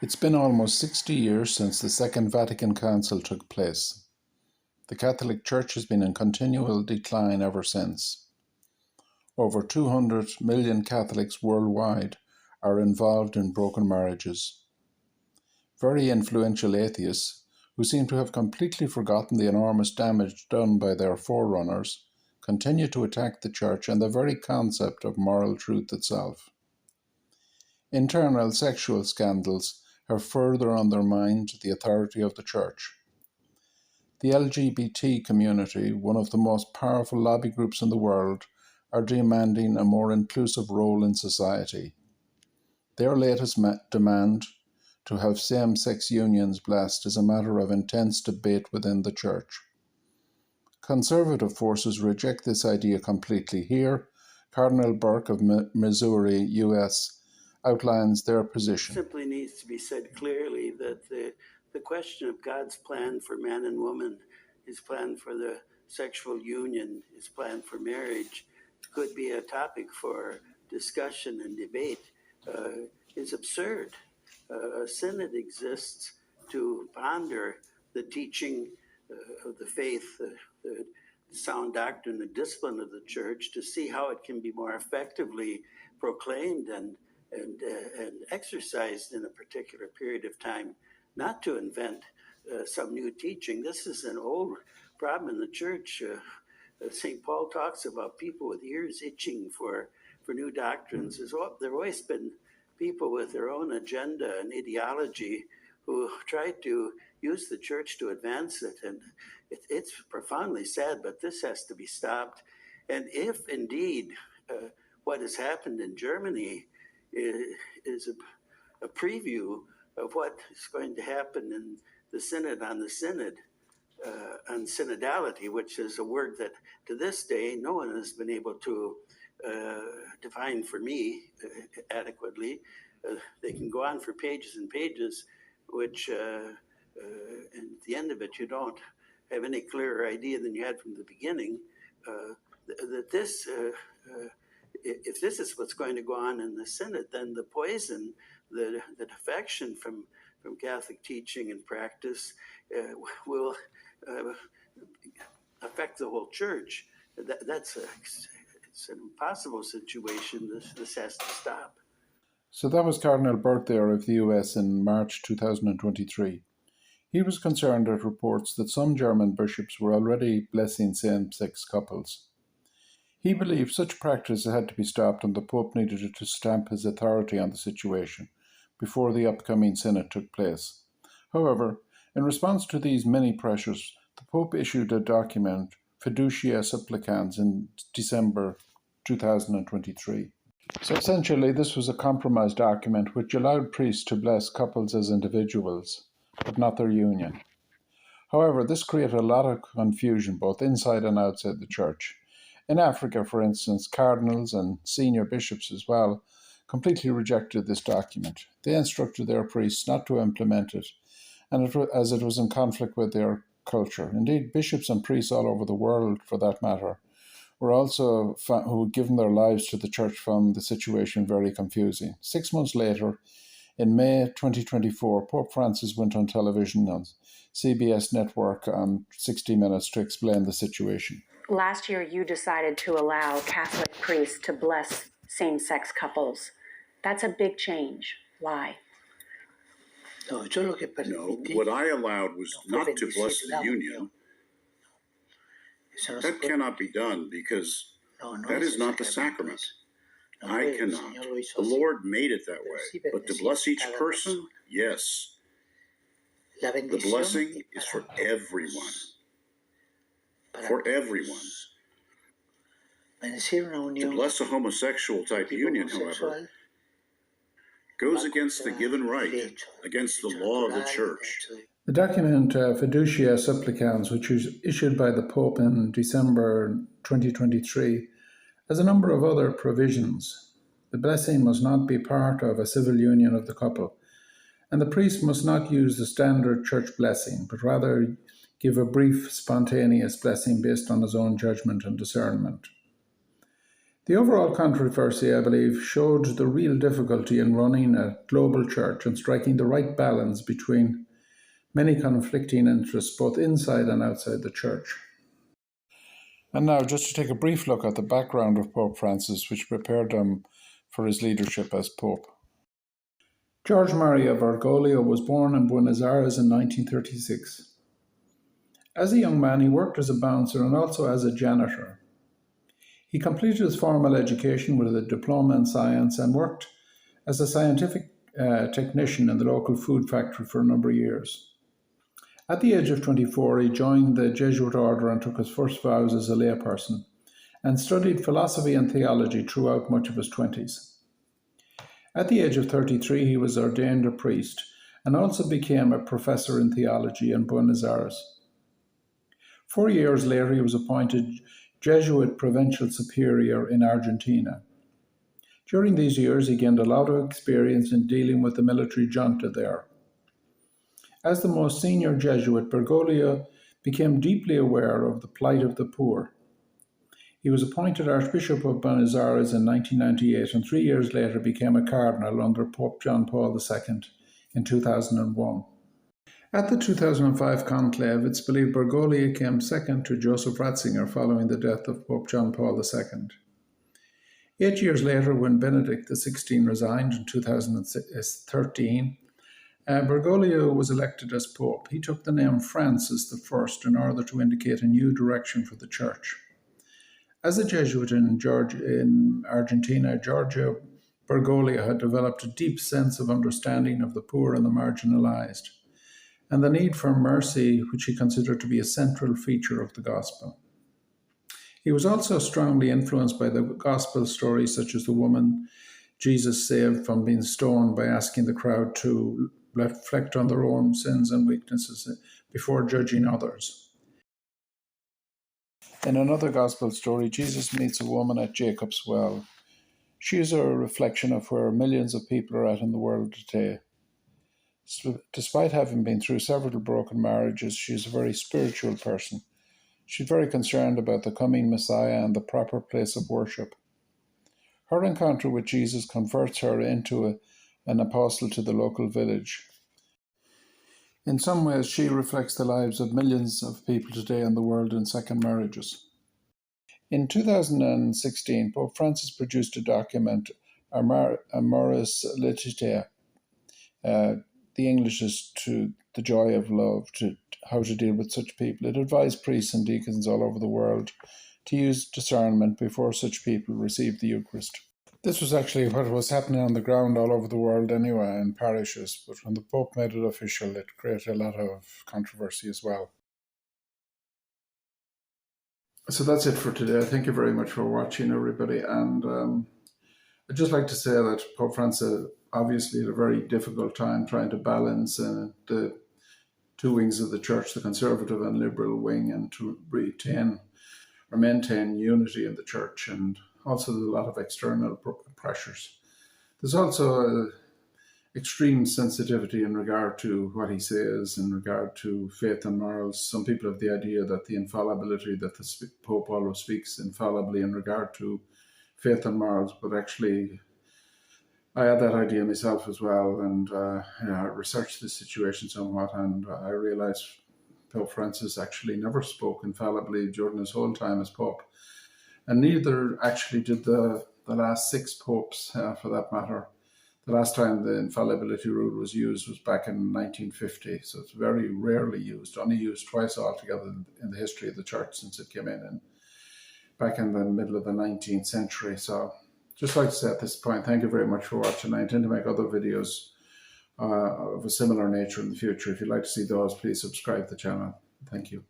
It's been almost 60 years since the Second Vatican Council took place. The Catholic Church has been in continual decline ever since. Over 200 million Catholics worldwide are involved in broken marriages. Very influential atheists, who seem to have completely forgotten the enormous damage done by their forerunners, continue to attack the Church and the very concept of moral truth itself. Internal sexual scandals have further undermined the authority of the Church. The LGBT community, one of the most powerful lobby groups in the world, are demanding a more inclusive role in society. Their latest demand, to have same-sex unions blessed, is a matter of intense debate within the Church. Conservative forces reject this idea completely. Here, Cardinal Burke of Missouri, U.S., outlines their position. It simply needs to be said clearly that the question of God's plan for man and woman, his plan for the sexual union, his plan for marriage, could be a topic for discussion and debate, is absurd. A synod exists to ponder the teaching of the faith, the sound doctrine, the discipline of the Church, to see how it can be more effectively proclaimed and exercised in a particular period of time, not to invent some new teaching. This is an old problem in the Church. St. Paul talks about people with ears itching for new doctrines. There have always been people with their own agenda and ideology who try to use the Church to advance it. And it's profoundly sad, but this has to be stopped. And if indeed what has happened in Germany is a preview of what is going to happen in the Synod on the Synod, on synodality, which is a word that to this day no one has been able to define for me adequately. They can go on for pages and pages, which and at the end of it you don't have any clearer idea than you had from the beginning. That this if this is what's going to go on in the Synod, then the poison, the defection from Catholic teaching and practice will affect the whole Church. It's an impossible situation. This has to stop. So that was Cardinal Burke there of the US in March 2023. He was concerned at reports that some German bishops were already blessing same-sex couples. He believed such practice had to be stopped and the Pope needed to stamp his authority on the situation before the upcoming Synod took place. However, in response to these many pressures, the Pope issued a document, Fiducia Supplicans, in December 2023. So essentially, this was a compromise document which allowed priests to bless couples as individuals, but not their union. However, this created a lot of confusion both inside and outside the Church. In Africa, for instance, cardinals and senior bishops as well completely rejected this document. They instructed their priests not to implement it, as it was in conflict with their culture. Indeed, bishops and priests all over the world, for that matter, were also who had given their lives to the Church found the situation very confusing. 6 months later, in May 2024, Pope Francis went on television on CBS Network on 60 Minutes to explain the situation. Last year, you decided to allow Catholic priests to bless same-sex couples. That's a big change. Why? No, what I allowed was not to bless the union. That cannot be done because that is not the sacrament. I cannot. The Lord made it that way. But to bless each person, yes. The blessing is for everyone. For everyone. To bless a homosexual type union, however, goes against the given right, against the law of the Church. The document Fiducia Supplicans, which was issued by the Pope in December 2023, has a number of other provisions. The blessing must not be part of a civil union of the couple, and the priest must not use the standard church blessing, but rather give a brief, spontaneous blessing based on his own judgment and discernment. The overall controversy, I believe, showed the real difficulty in running a global church and striking the right balance between many conflicting interests, both inside and outside the church. And now, just to take a brief look at the background of Pope Francis, which prepared him for his leadership as Pope. Jorge Mario Bergoglio was born in Buenos Aires in 1936. As a young man, he worked as a bouncer and also as a janitor. He completed his formal education with a diploma in science and worked as a scientific technician in the local food factory for a number of years. At the age of 24, he joined the Jesuit Order and took his first vows as a layperson, and studied philosophy and theology throughout much of his 20s. At the age of 33, he was ordained a priest and also became a professor in theology in Buenos Aires. 4 years later, he was appointed Jesuit Provincial Superior in Argentina. During these years, he gained a lot of experience in dealing with the military junta there. As the most senior Jesuit, Bergoglio became deeply aware of the plight of the poor. He was appointed Archbishop of Buenos Aires in 1998 and 3 years later became a cardinal under Pope John Paul II in 2001. At the 2005 Conclave, it's believed Bergoglio came second to Joseph Ratzinger following the death of Pope John Paul II. 8 years later, when Benedict XVI resigned in 2013, Bergoglio was elected as Pope. He took the name Francis I in order to indicate a new direction for the Church. As a Jesuit in Argentina, Jorge Bergoglio had developed a deep sense of understanding of the poor and the marginalized, and the need for mercy, which he considered to be a central feature of the Gospel. He was also strongly influenced by the Gospel stories such as the woman Jesus saved from being stoned by asking the crowd to reflect on their own sins and weaknesses before judging others. In another gospel story, Jesus meets a woman at Jacob's well. She is a reflection of where millions of people are at in the world today. Despite having been through several broken marriages, she is a very spiritual person. She's very concerned about the coming Messiah and the proper place of worship. Her encounter with Jesus converts her into an apostle to the local village. In some ways, she reflects the lives of millions of people today in the world in second marriages. In 2016, Pope Francis produced a document, Amoris Laetitia. The English is to the joy of love, to how to deal with such people. It advised priests and deacons all over the world to use discernment before such people receive the Eucharist. This was actually what was happening on the ground all over the world anyway, in parishes, but when the Pope made it official, it created a lot of controversy as well. So that's it for today. Thank you very much for watching, everybody. And I'd just like to say that Pope Francis obviously had a very difficult time trying to balance the two wings of the Church, the conservative and liberal wing, and to retain or maintain unity in the Church, and also there's a lot of external pressures. There's also extreme sensitivity in regard to what he says in regard to faith and morals. Some people have the idea that the infallibility, that the Pope always speaks infallibly in regard to faith and morals, but actually I had that idea myself as well, and I researched the situation somewhat, and I realized Pope Francis actually never spoke infallibly during his whole time as Pope. And neither actually did the last 6 popes, for that matter. The last time the infallibility rule was used was back in 1950, so it's very rarely used, only used twice altogether in the history of the Church since it came in back in the middle of the 19th century. So just like to say at this point, thank you very much for watching. I intend to make other videos of a similar nature in the future. If you'd like to see those, please subscribe to the channel. Thank you.